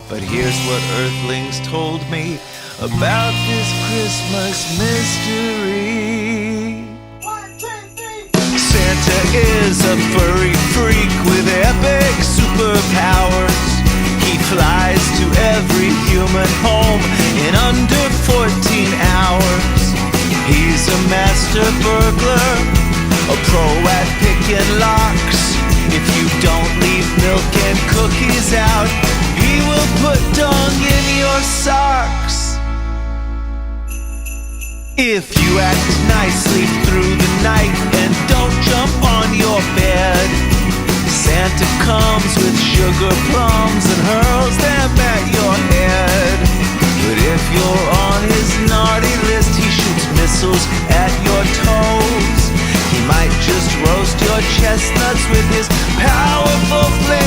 But here's what Earthlings told me about this Christmas mystery. Santa is a furry freak with epic superpowers. He flies to every human home in under 14 hours. He's a master burglar, a pro at picking locks. If you don't leave milk and cookies out, he will put dung in your socks. If you act nicely through the night and don't jump on your bed, Santa comes with sugar plums and hurls them at your head. But if you're on his naughty list, he shoots missiles at your toes. He might just roast your chestnuts with his powerful flames.